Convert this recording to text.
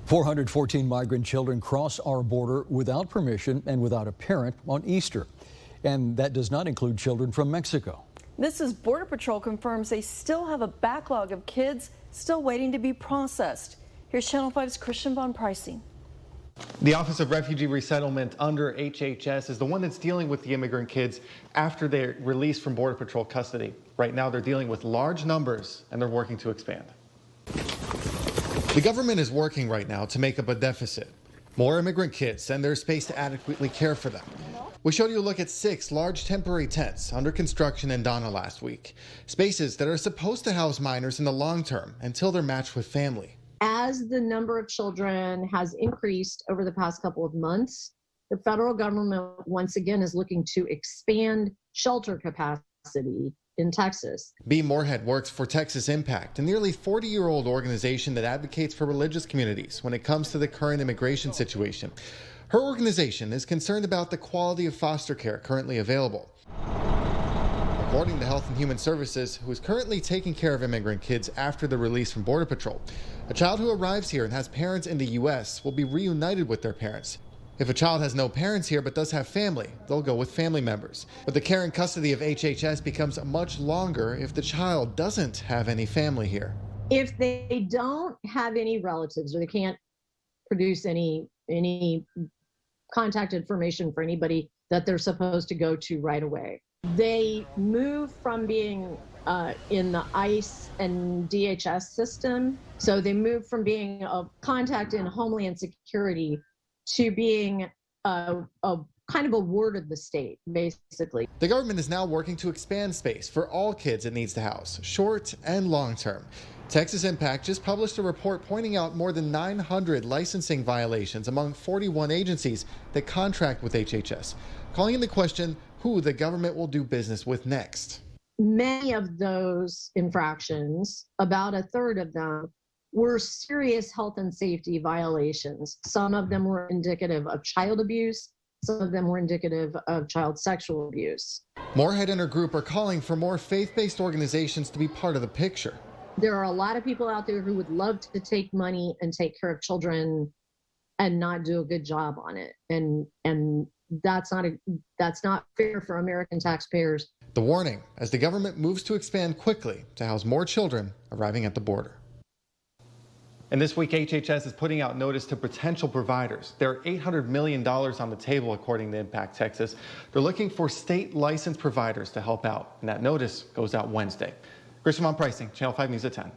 414 migrant children cross our border without permission and without a parent on Easter. And that does not include children from Mexico. This is Border Patrol confirms they still have a backlog of kids still waiting to be processed. Here's Channel 5's Christian Von Pricing. The Office of Refugee Resettlement under HHS is the one that's dealing with the immigrant kids after they're released from Border Patrol custody. Right now, they're dealing with large numbers and they're working to expand. The government is working right now to make up a deficit. More immigrant kids and there's space to adequately care for them. We showed you a look at 6 large temporary tents under construction in Donna last week. Spaces that are supposed to house minors in the long term until they're matched with family. As the number of children has increased over the past couple of months, the federal government once again is looking to expand shelter capacity in Texas. B. Moorhead works for Texas Impact, a nearly 40-year-old organization that advocates for religious communities when it comes to the current immigration situation. Her organization is concerned about the quality of foster care currently available. According to Health and Human Services, who is currently taking care of immigrant kids after the release from Border Patrol, a child who arrives here and has parents in the U.S. will be reunited with their parents. If a child has no parents here but does have family, they'll go with family members. But the care and custody of HHS becomes much longer if the child doesn't have any family here. If they don't have any relatives or they can't produce any contact information for anybody that they're supposed to go to right away, they move from being in the ICE and DHS system. So they move from being a contact in Homeland Security to being a kind of a ward of the state, basically. The government is now working to expand space for all kids it needs to house, short and long term. Texas Impact just published a report pointing out more than 900 licensing violations among 41 agencies that contract with HHS, calling into question who the government will do business with next. Many of those infractions, about a third of them, were serious health and safety violations. Some of them were indicative of child abuse. Some of them were indicative of child sexual abuse. Moorhead and her group are calling for more faith-based organizations to be part of the picture. There are a lot of people out there who would love to take money and take care of children and not do a good job on it. And that's not fair for American taxpayers. The warning as the government moves to expand quickly to house more children arriving at the border. And this week, HHS is putting out notice to potential providers. There are $800 million on the table, according to Impact Texas. They're looking for state licensed providers to help out, and that notice goes out Wednesday. Christian Von Pricing, Channel 5 News at 10.